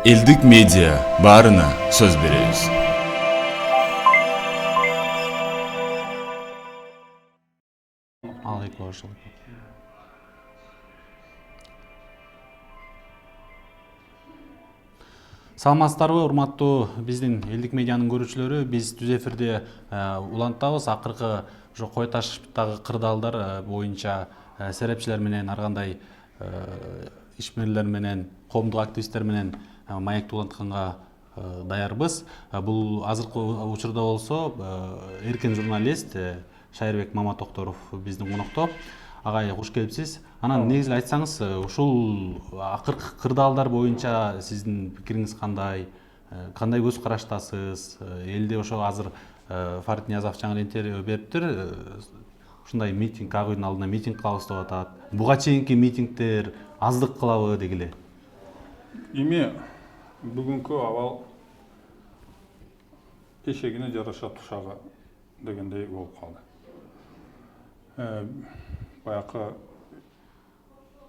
Элдик медиа баарына сөз беребиз. Саламатсыздарбы, урматтуу биздин элдик медианын көрүүчүлөрү. Биз түз эфирде улантабыз. Акыркы Кой Таштагы кырдаалдар боюнча серепчилер менен ар кандай ишмерлер менен, коомдук активисттер менен маекти улантканга даярбыз. Бул азыркы учурда болсо эркин журналист Шайырбек Маматокторов биздин конокто. Агай, куш келипсиз. Анан негизи айтсаңыз, ушул акыркы кырдаалдар боюнча сиздин пикириңиз кандай? Кандай көз караштасыз? Элде ошо азыр Фарит Ниязов жаңы интервью бериптир. Ушундай митинг, ак үйдүн алдына митинг кылабыз деп атат. Буга чейинки митингдер аздык кылабы дегиле? Эми бүгүнкү абал эшегине жараша тушагы дегендей болуп калды. Баякы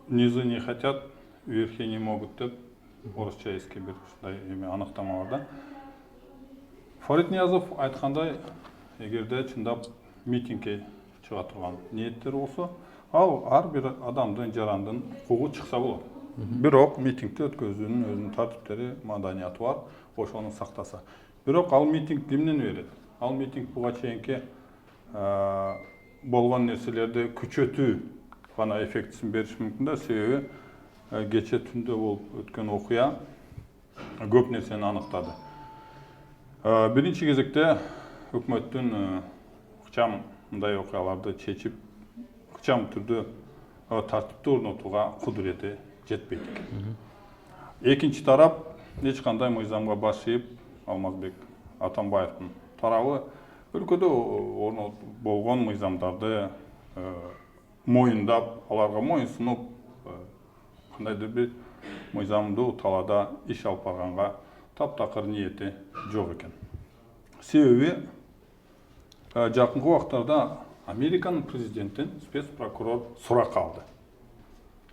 низы не хотят, верхи не могут деп орусча эски бир ушундай эме аныктама бар да. Фарит Ниязов айткандай, эгерде чындап митингке чыга турган ниеттер болсо, ал ар бир адамдын жарандын укугу чыкса болот. Бирок митингди өткөзүүнүн өзүнүн тартиптери, маданияты бар, ошону сактаса. Бирок ал митинг эмнени берет? Ал митинг буга чейинки болгон нерселерди күчөтүү гана эффектисин бериши мүмкүн да, себеби кече түндө болуп өткөн окуя көп нерсени аныктады. Биринчи кезекте өкмөттүн ыкчам мындай окуяларды чечип, ыкчам түрдө тартипти орнотууга кудурети жетпейт экен. Экинчи тарап эч кандай мыйзамга баш ийип, Алмазбек Атамбаевдин тарабы өлкөдө болгон мыйзамдарды моюндап, аларга моюнсунуп, кандайдыр бир мыйзамдуу талаада иш алып барганга таптакыр ниети жок экен. Себеби жакынкы убактарда Американын президентин спецпрокурор суракка алды.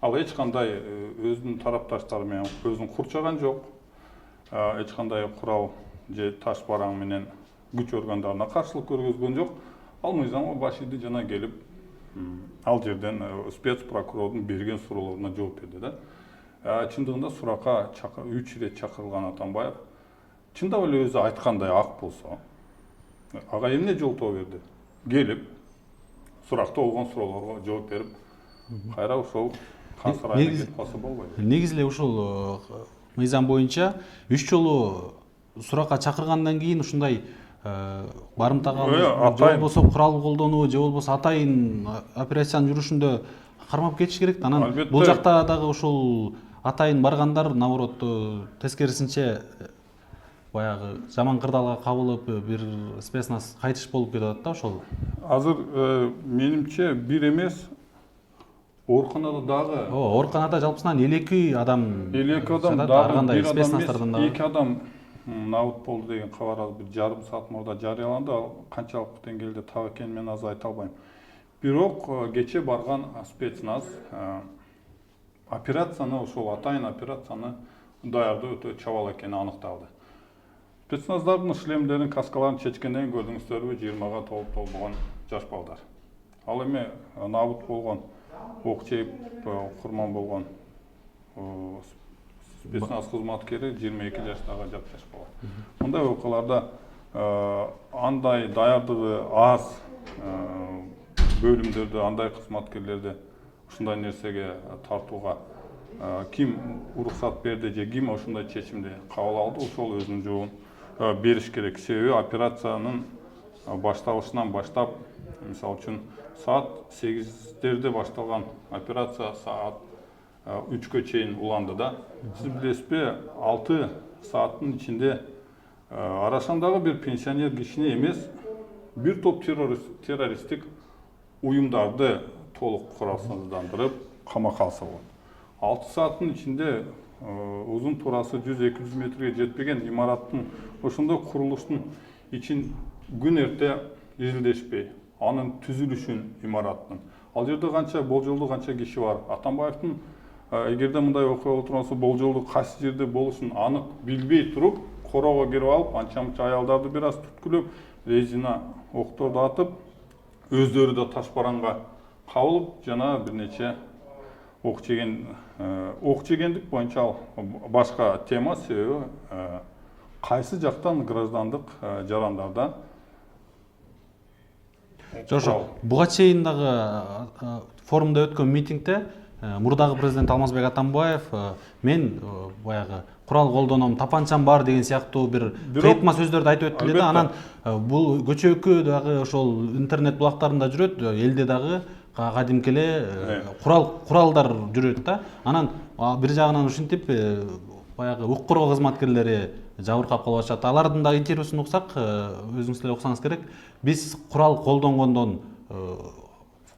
Ал эч кандай өзүнүн тарапташтары менен өзүн курчаган жок. Эч кандай курал же таш бараң менен күч органдарына каршылык көргөзгөн жок. Ал мыйзамга баш ийди жана келип, ал жерден спецпрокурордун берген суроолоруна жооп берди да. Чындыгында суракка 3 ирет чакырылган Атамбаев чындап эле өзү айткандай ак болсо, ага эмне жолтоо берди? Келип, суракта болгон суроолорго жооп берип, кайра ошол Кан сарайына кетип калса болбойбу? Негизи эле ушул мыйзам боюнча 3 жолу суракка чакыргандан кийин ушундай барымтага же болбосо курал колдонуу, же болбосо атайын операциянын жүрүшүндө кармап кетиш керек да. Анан бул жакта дагы ушул атайын баргандар наоборот тескерисинче баягы жаман кырдаалга кабылып бир спецназ кайтыш болуп кетип атат да ошол. Азыр менимче бир эмес, ооруканада дагы. Ооруканада жалпысынан 52 адам. 52 адам дагы бир адам эмес, 2 адам набыт болду деген кабар ал бир жарым саат мурда жарыяланды. Ал канчалык деңгээлде так экенин мен азыр айта албайм. Бирок кече барган спецназ операцияны, ошол атайын операцияны даярдоо өтө чабал экени аныкталды. Спецназдардын шлемдерин, каскаларын чечкенден көрдүңүздөрбү, 20-га толбогон жаш балдар. Ал эми набыт болгон, ок чейип курман болгон спецназ кызматкери 22 жаштагы жаш бала. Мындай окуяларда андай даярдыгы аз бөлүмдөрдө, андай кызматкерлерди ушундай нерсеге тартууга ким уруксат берди же ким ошондой чечимди кабыл алды, ошол өзүнүн жообун бериш керек. Себеби операциянын башталышынан баштап, мисалы үчүн саат 8-дерде башталган операция саат 3-кө чейин уланды да. Сиз билесизби, 6 сааттын ичинде Арашандагы бир пенсионер кишини эмес, бир топ террористтик уюмдарды толук куралсыздандырып камакка алса болот. 6 сааттын ичинде узун турасы 100-200 метрге жетпеген имараттын ошондой курулуштун ичин күн эрте изилдешпей, анын түзүлүшүн имараттын. Ал жерде канча болжолдуу канча киши бар. Атамбаевдин эгерде мындай окуя болуп турган болсо болжолдуу кайсы жерде болушун анык билбей туруп короого кирип алып анча мынча аялдарды бир аз түрткүлөп резина окторду атып өздөрү да таш бараңга кабылып жана бир нече ок жегендик боюнча ал башка тема, себеби кайсы жактан граждандык жарандардан Жошо, буга чейин дагы форумда өткөн митингде мурдагы президент Алмазбек Атамбаев мен баягы курал колдоном, тапанчам бар деген сыяктуу бир кыйытма сөздөрдү айтып өттү эле да. Анан бул көчөкү дагы ошол интернет булактарында жүрөт, элде дагы кадимки эле куралдар жүрөт да. Анан бир жагынан ушинтип баягы укук коргоо кызматкерлери жабыркап калып атышат. Алардын дагы интервьюсун уксак, өзүңүз эле уксаңыз керек. Биз курал колдонгондон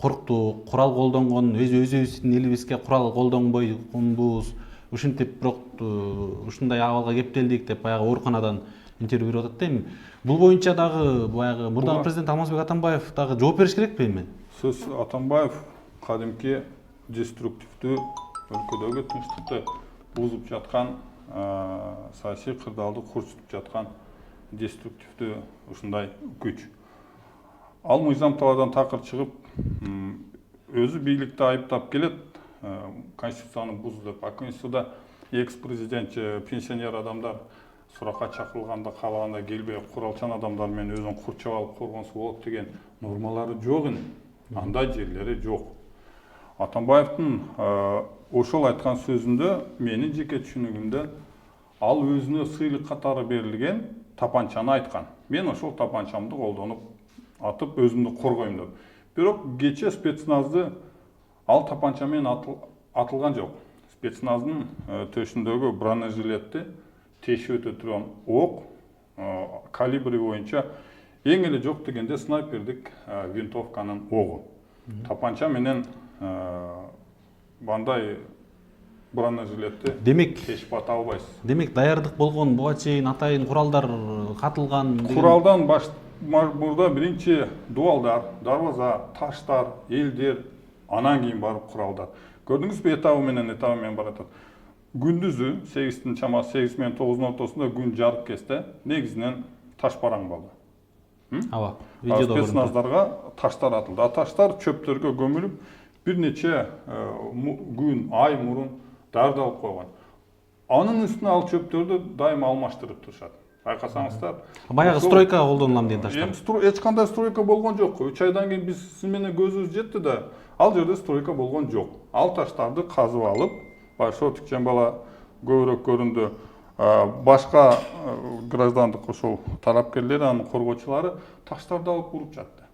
корктук, курал колдонгон өзүбүздүн элибизге курал колдонбойбуз. Ушинтип бирок ушундай абалга кептелдик деп баягы ооруканадан интервью берип атат дейм. Бул боюнча дагы баягы мурдагы президент Алмазбек Атамбаев дагы жооп бериш керекпи эми? Сөз Атамбаев кадимки деструктивдүү өлкөдөгү тынчтыкты бузуп жаткан, саясий кырдаалды курчутуп жаткан деструктивдүү ушундай күч. Ал мыйзам талаадан такыр чыгып, өзү бийликти айыптап келет, конституцияны бузду деп. А конституцияда экс-президент, пенсионер адамдар суракка чакырылганда каалаганда келбей, куралчан адамдар менен өзүн курчап алып коргонсо болот деген нормалары жок эне. Андай жерлери жок. Атамбаевдин ошол айткан сөзүндө менин жеке түшүнүгүмдө ал өзүнө сыйлык катары берилген тапанчаны айткан. Мен ошол тапанчамды колдонуп атып өзүмдү коргойм деп. Бирок кече спецназды ал тапанча менен атылган жок. Спецназдын төшүндөгү бронежилетти тешип өтө турган ок калибри боюнча эң эле жок дегенде снайпердик винтовканын огу. Тапанча менен бандай бронежилетти тешип ата албайсыз. Демек даярдык болгон, буга чейин атайын куралдар катылган. Куралдан мурда биринчи дуалдар, дарбаза, таштар, элдер, анан кийин барып куралдар. Көрдүңүзбү, этабы менен баратат. Күндүзү 8-тин чамасы 8 менен 9-дун ортосунда күн жарык кезде негизинен таш бараң болду. Ооба. Спецназдарга таштар атылды. Таштар чөптөргө көмүлүп, бир нече күн, ай мурун даярдалып койгон. Анын үстүнө ал чөптөрдү дайыма алмаштырып турушат. Байкасаңыздар, баягы стройка колдонулам деген таштар. Эч кандай стройка болгон жок. 3 айдан кийин биз сиз менен көзүбүз жетти да, ал жерде стройка болгон жок. Ал таштарды казып алып, ошо тикчен бала көбүрөөк көрүндү. Башка граждандык ошол тарапкерлер, анын коргоочулары таштарды алып уруп жатты.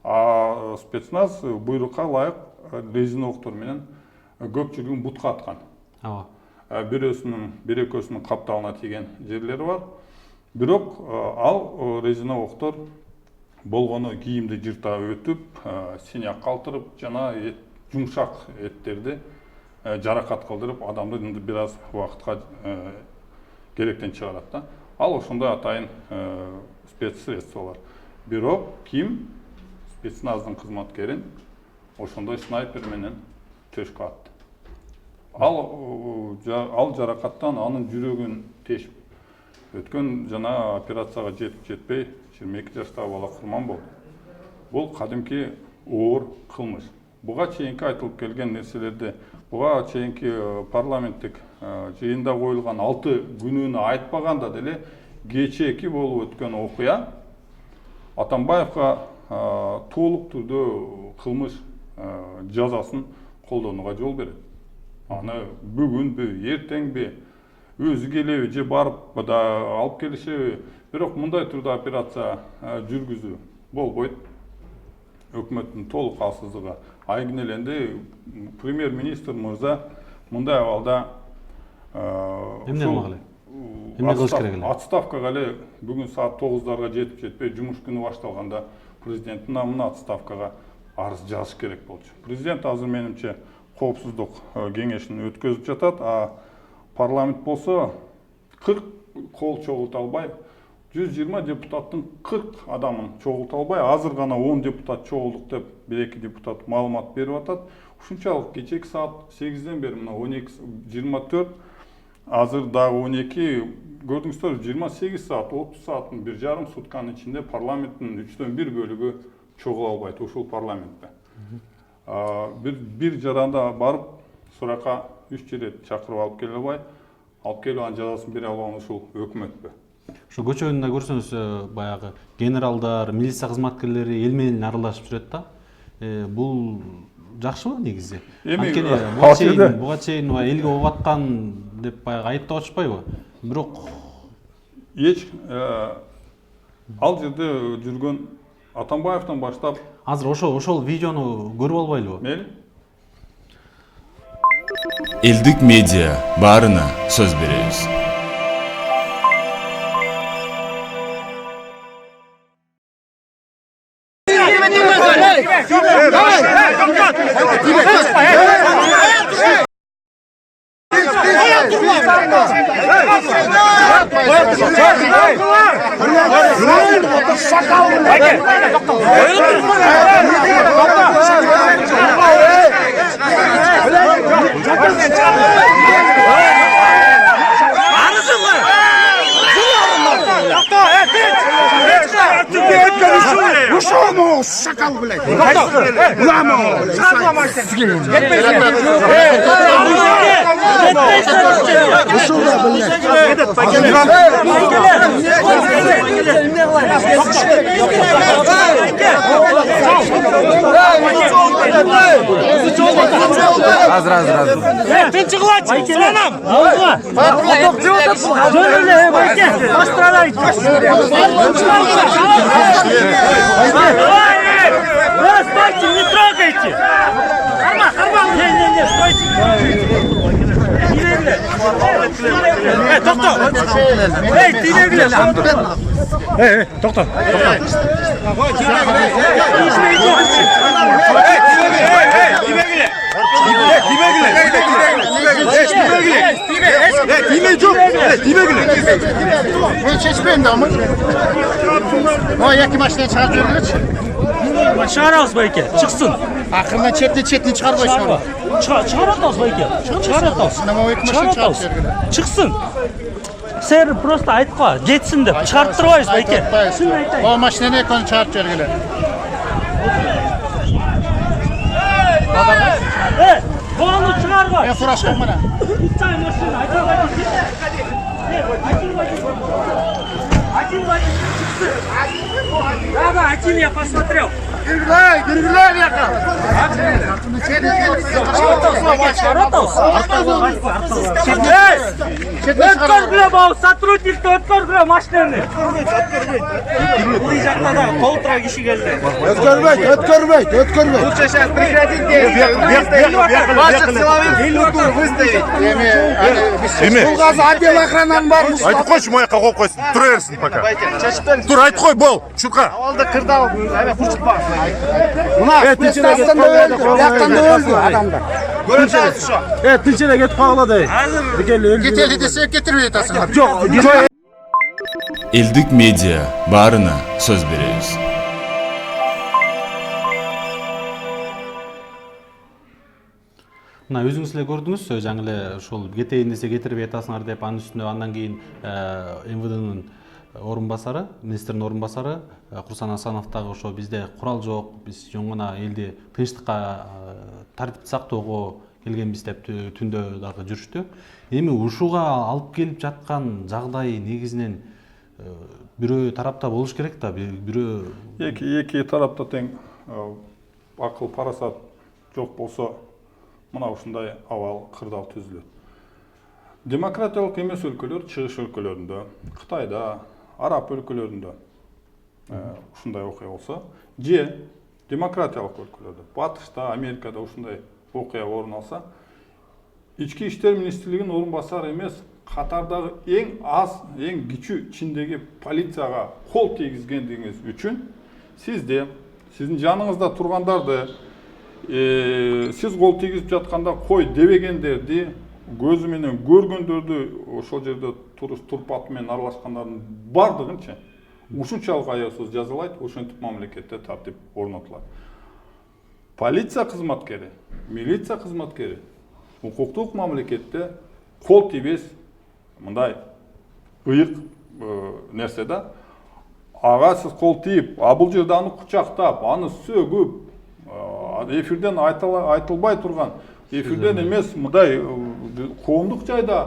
А спецназ буйрукка ылайык резина октор менен көпчүлүгүн бутка аткан. Ооба. Бир экөөсүнүн капталына тийген жерлери бар. Бирок ал резина октор болгону кийимди жырта өтүп, синяк калтырып, жана жумшак эттерди жаракат кылдырып, адамды бир аз убакытка керектен чыгарат да. Ал ошондой атайын спецсредстволор. Бирок ким спецназдын кызматкерин ошондой снайпер менен төшкө атты. Ал жаракаттан анын жүрөгүн тешип өткөн жана операцияга жетип жетпей 22 жаштагы бала курман болду. Бул кадимки оор кылмыш. Буга чейинки айтылып келген нерселерди, буга чейинки парламенттик жыйында коюлган 6 күнүнө айтпаганда деле кечээки болуп өткөн окуя Атамбаевга толук түрдө кылмыш жазасын колдонууга жол берет. Аны бүгүнбү, эртеңби, өзү келеби же барып алып келишеби, бирок мындай түрдө операция жүргүзүү болбойт. Өкмөттүн толук калсыздыгы айгинеленди. Премьер-министр мырза мындай абалда эмне кылмак эле? Отставкага эле бүгүн саат 9-дарга жетип жетпей, жумуш күнү башталганда президенттин намына отставкага арыз жазыш керек болчу. Президент азыр менимче коопсуздук кеңешин өткөзүп жатат, а парламент болсо 40 кол чогулта албай, 120 депутаттын 40 адамын чогулта албай, азыр гана 10 депутат чогулдук деп 1-2 депутат маалымат берип атат. ушунчалык кечээки саат 8-ден бери мына 12:24 азыр дагы 12 көрдүңүздөр 28 саат 30 сааттын 1,5 сутканын ичинде парламенттин 3/1 бөлүгү чогула албайт ушул парламентте. Бир жаранда барып суракка 3 ирет чакырып алып келе албай, алып келип анын жазасын бере албаган ушул өкмөтпү. Ошо көчөгүндө көрсөңүз баягы генералдар, милиция кызматкерлери эл менен аралашып жүрөт да. Бул жакшыбы негизи? Анткени буга чейин элге ого аткан деп баягы айыптап атышпайбы? Бирок эч ал жерде жүргөн Атамбаевден баштап азыр ошол видеону көрүп албайлыбы? Мели? Элдик медиа баарына сөз беребиз. Şakal bile. Стойте, не трогайте! Не, стойте! Эй, ты не Тоқта! Ben çeşmeyim de ama. O yakın maçtan çıkartıyorlar. Çıkaralım belki, çıksın. Aklından çetini çıkarmayın sonra. Çıkaralım belki, çıkaralım. Sinema yakın maçtan çıkartıyorlar. Çıksın. Sen просто айтпа, жетсин деп чарттырбайбыз байке. O maçta ne konu çıkartıyorlar? Bağını çıkarma. Ben fıraşkım bana. Çay maşını Да, один я посмотрел. Гürgüler yakın. Өткөр биле бау, сотрудникті өткөр биле машинаны. Бұл жақта да толтыра киши келді. Ötkörmeyin. Лучше сейчас прекратить действия. Ваших силовых структур выставить. Bu gaz отдел охрананы бар. Айтып қойшы маяққа қойып қойсын. Тұра берсін пока. Тұр айтып қой бол. Шұрқа. Алды кырдал. Пурчутпа. Mına Mestas'tan da öldü. Yaktan da öldü adamlar. Göreceğiz şu. Tinçine git bağladı. Giteli desek getirmeyet aslında. Yok. Элдик медиа баарына сөз беребиз. Мына өзүңүз эле көрдүңүз, жаңы эле ушул кетейин десе кетирип атасыңар деп анын үстүнө андан кийин МВДнын орун басары, министрдин орун басары Курсан Асанов дагы ошо бизде курал жок, биз жөн гана элди тынчтыкка тартипти сактоого келгенбиз деп түндө дагы жүрүштү. Эми ушуга алып келип жаткан жагдай негизинен бирөө тарапта болуш керек да, бирөө Эки тарапта тең акыл парасат жок болсо мына ушундай абал кырдаал түзүлөт. Демократиялык эмес өлкөлөр, чыгыш өлкөлөрүндө, Кытайда, Араб өлкөлөрүндө ушундай окуя болсо, же демократиялык өлкөлөрдө, Батышта, Америкада ушундай окуя орун алса, Ички иштер министрлигинин орун басары эмес, Катардагы эң аз, эң кичүү Чиндеги полицияга кол тийгизгендигиңиз үчүн сизде, сиздин жаныңызда тургандарды, сиз кол тийгизип жатканда кой дебегендерди, көзү менен көргөндөрдү ошол жерде турпаты менен аралашкандардын бардыгынчы ушунчалык аяусуз жазалайт, ошентип мамлекетте тартип орнотулат. полиция қызматкері, милиция қызматкері құқықтық мемлекетте қол тибес мындай ұйық нәрсе да. Аға сіз қол тиіп, бұл жерде аны құшақтап, аны сөгіп, эфирден айтылбай тұрған, эфирден емес мындай қоғамдық жайда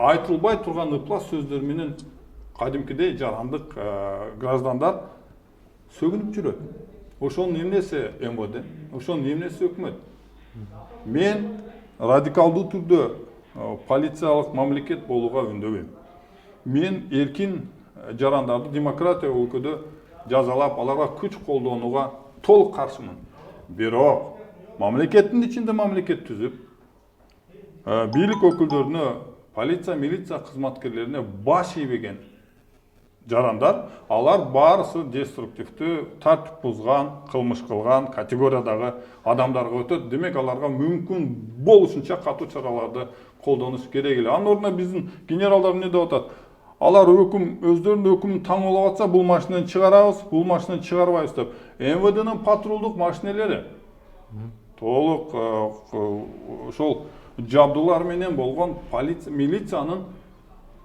айтылбай тұрған ыплас сөздерменен кадимкидей жарандык граждандар сөгүнүп жүрөт. Ошонун эмнеси МВД, ошонун эмнеси өкмөт. Мен радикалдуу түрдө полициялык мамлекет болууга үндөбөйм. Мен эркин жарандарды демократия өлкөдө жазалап, аларга күч колдонууга толук каршымын. Бирок мамлекеттин ичинде мамлекет түзүп, бийлик өкүлдөрүнө, полиция, милиция кызматкерлерине баш ийбеген жарандар, алар баарысы деструктивдүү, тартип бузган, кылмыш кылган категориядагы адамдарга өтөт. Демек аларга мүмкүн болушунча катуу чараларды колдонуш керек эле. Анын ордуна биздин генералдар эмне деп атат? Алар өздөрүнүн өкүмүн таңуулап атса, бул машинени чыгарабыз, бул машинени чыгарбайбыз деп. МВДнын патрулдук машинелери толук ошол жабдуулар менен болгон полиция, милициянын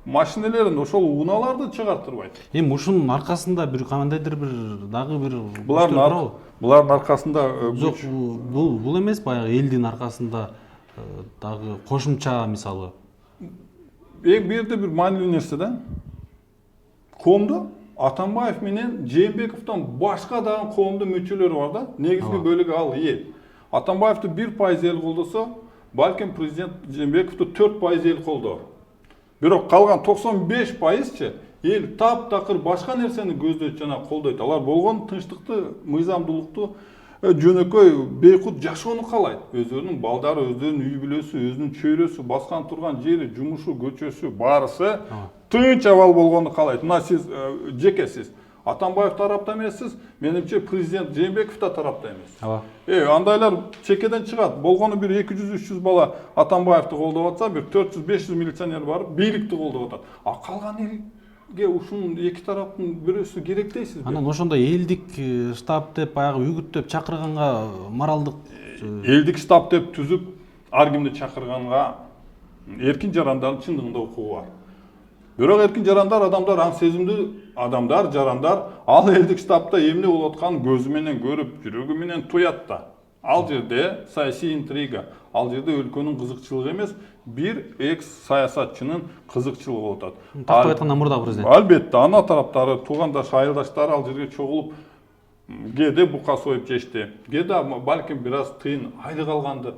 машинелерин ошол унааларды чыгартырбайт. Эми ушунун аркасында бир кандайдыр бир дагы бир булардын аркасында жок, бул эмес, баягы элдин аркасында дагы кошумча мисалы. Бир жерде бир маанилүү нерсе да. Коомдо Атамбаев менен Жээнбековдон башка дагы коомдун мүчөлөрү бар да. Негизги бөлүгү ал эл. Атамбаевди 1% эл колдосо, балким президент Жээнбековду 4% эл колдоор. Бирок калган 95%чы эл таптакыр башка нерсени көздөйт жана колдойт. Алар болгон тынчтыкты, мыйзамдуулукту, жөнөкөй бейкут жашоону каалайт. Өздөрүнүн балдары, өздөрүнүн үй бүлөсү, өзүнүн чөйрөсү, баскан турган жери, жумушу, көчөсү баарысы тынч абал болгонду каалайт. Мына сиз жекесиз. Атамбаев тарапта эмессиз, менимче президент Жээнбеков да тарапта эмес. Андайлар чекеден чыгат. Болгону бир 200-300 бала Атамбаевди колдоп атса, бир 400-500 милиционер барып бийликти колдоп атат. А калган элге ушунун эки тараптын бирөөсү керек дейсизби? Анан ошондой элдик штаб деп, баягы үгүттөп чакырганга моралдык элдик штаб деп түзүп, ар кимди чакырганга эркин жарандардын чындыгында укугу бар. Бирок эркин жарандар адамдар, аң сезимдүү адамдар, жарандар ал элдик штабта эмне болуп атканын көзү менен көрүп, жүрөгү менен туят да. Ал жерде саясий интрига, ал жерде өлкөнүн кызыкчылыгы эмес, бир экс саясатчынын кызыкчылыгы болуп атат. Тактап айтканда мурдагы президент. Албетте, ана тараптары, туугандаш, айылдаштары ал жерге чогулуп, кээде бука союп жешти, кээде балким бир аз тыйын айды калганды.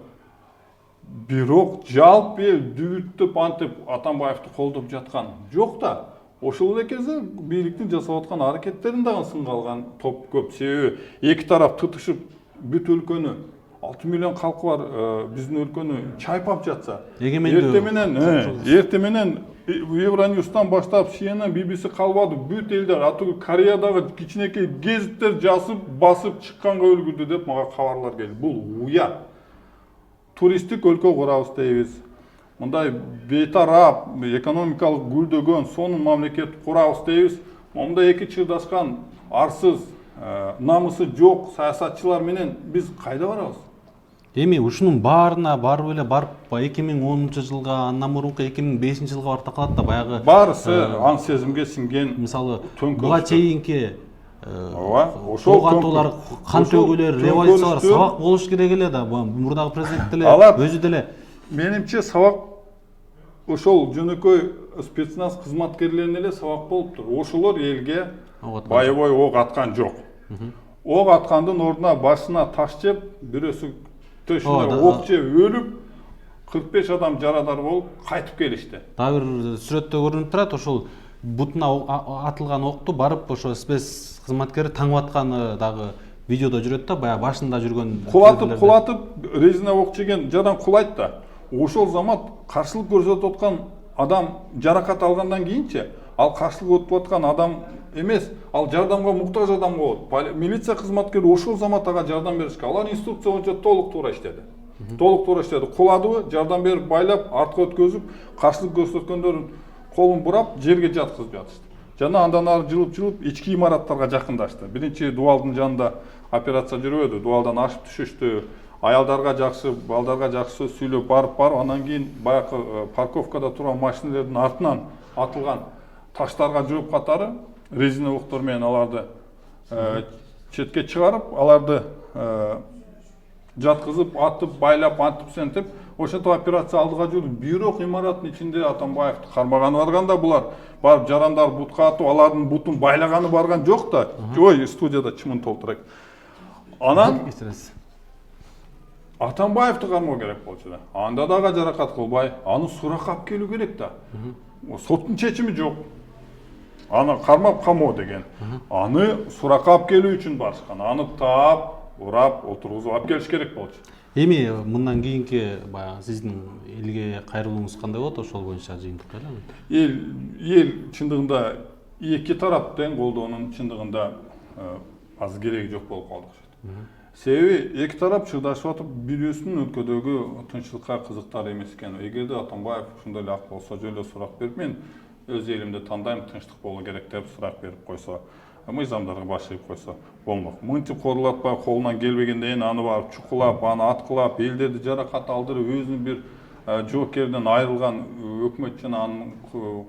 Бирок жалпы эл дүбүттөп антип Атамбаевди колдоп жаткан жок да. Ошол эле кезде бийликтин жасап аткан аракеттерин дагы сынга алган топ көп. Себеби эки тарап тытышып бүт өлкөнү 6 миллион халкы бар биздин өлкөнү чайпап жатса, эрте менен Евроньюстан баштап CNN, BBC калбады, бүт элдер атуу Кореядагы кичинекей гезиттер жазып, басып чыкканга өлгүрдү деп мага кабарлар келди. Бул уя. Туристик өлкө курабыз дейбиз. Мындай бейтарап, экономикалык гүлдөгөн, сонун мамлекет курабыз дейбиз. Монда эки чырдашкан, арсыз, намысы жок саясатчылар менен биз кайда барабыз? Эми ушунун баарына барып эле барып 2010-жылга, андан мурунку 2005-жылга барып такалат да, баягы баарысы аң сезимге сиңген. Мисалы, буга чейинки ошол катуулар, кан төгүүлөр, революциялар сабак болуш керек эле да. Мурдагы президент деле өзү деле. Менимче сабак ошол жөнөкөй спецназ кызматкерлерине эле сабак болуптур. Ошолор элге боевой ок аткан жок. Ок аткандын ордуна башына таш жеп, бирөөсү төшүнө ок жеп өлүп, 45 адам жарадар болуп кайтып келишти. Дагы бир сүрөттө көрүнүп турат, ошол бутуна атылган окту барып ошо спец кызматкери таңып атканы дагы видеодо жүрөт да, баягы башында жүргөн. Кулатып, резина ок жеген жадан кулайт да. Ошол замат каршылык көрсөтүп аткан адам жаракат алгандан кийинчи, ал каршылык өтүп аткан адам эмес, ал жардамга муктаж адам болот. Милиция кызматкери ошол замат ага жардам беришке. Алар инструкция боюнча толук туура иштеди. Куладыбы, жардам берип байлап, артка өткөзүп, каршылык көрсөткөндөрүн колун бурап, жерге жаткызып жатышты. Жана андан ары жылып ички имараттарга жакындашты. Биринчи дубалдын жанында операция жүрөдү, дуалдан ашып түшүштү. Аялдарга жакшы, балдарга жакшы сөз сүйлөп барып, анан кийин баягы парковкада турган машиналардын артынан атылган таштарга жооп катары резина октор менен аларды четке чыгарып, аларды жаткызып, атып, байлап, антип сентип, ошентип операция алдыга жүрдү. Бирок имараттын ичинде Атамбаевди кармаганы барганда булар барып жарандар бутка атып, алардын бутун байлаганы барган жок да. Ой, студияда чымын толтурайт. Анан Атамбаевди кармоо керек болчу да. Анда дагы жаракат кылбай, аны суракка алып келүү керек да. Соттун чечими жок. Аны кармап камоо деген. Аны суракка алып келүү үчүн барышкан. Аны таап, урап, отургузуп алып келиш керек болчу. Эми мындан кийинки баягы сиздин элге кайрылууңуз кандай болот ошол боюнча жыйынтык эле? Эл чындыгында эки тарап тең колдоонун чындыгында аз кереги жок болуп калды окшойт. Себеби эки тарап чыдашып атып, бирөөсүнүн өлкөдөгү тынччылыкка кызыктар эмес экен. Эгерде Атамбаев ушундай эле ак болсо, жөн эле сурак берип, мен өз элимди тандайм, тынчтык болуу керек деп сурак берип койсо, мыйзамдарга баш ийип койсо болмок. Мынтип корулатпай, колунан келбегенден кийин аны барып чукулап, аны аткылап, элдерди жаракат алдырып, өзүнүн бир жоокерден айрылган өкмөт жана анын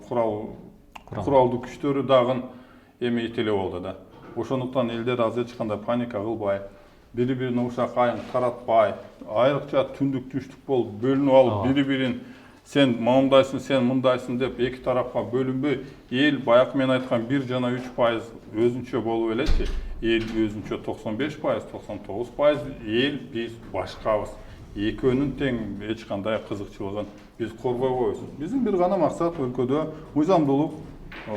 куралдуу күчтөрү дагы эми ителе болду да. Ошондуктан элдер азыр эч кандай паника кылбай, бири-бирине ушак айын таратпай, айрыкча түндүк түштүк болуп бөлүнүп алып, бири-бирин сен моундайсың, сен мындайсың деп эки тарапка бөлүнбөй, эл баягы мен айткан 1 жана 3% өзүнчө болуп элечи. Эл өзүнчө 95%, 99% эл биз башкабыз. Экөөнүн тең эч кандай кызыкчылыгын биз коргойбойбуз. Биздин бир гана максат өлкөдө мыйзамдуулук,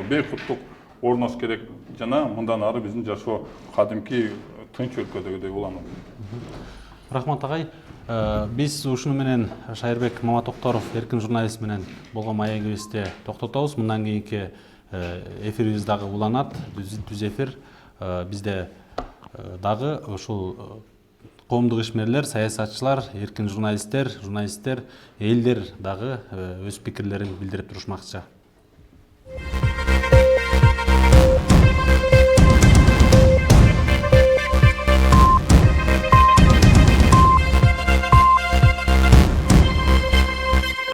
бейкуттук орнош керек жана мындан ары биздин жашоо кадимки тынч өлкөдөгүдөй уланат. Рахмат агай. Биз ушуну менен Шайырбек Маматокторов эркин журналист менен болгон маегибизди токтотобуз. Мындан кийинки эфирибиз дагы уланат, түз эфир. Бизде дагы ушул коомдук ишмерлер, саясатчылар, эркин журналисттер, элдер дагы өз пикирлерин билдирип турушмакчы.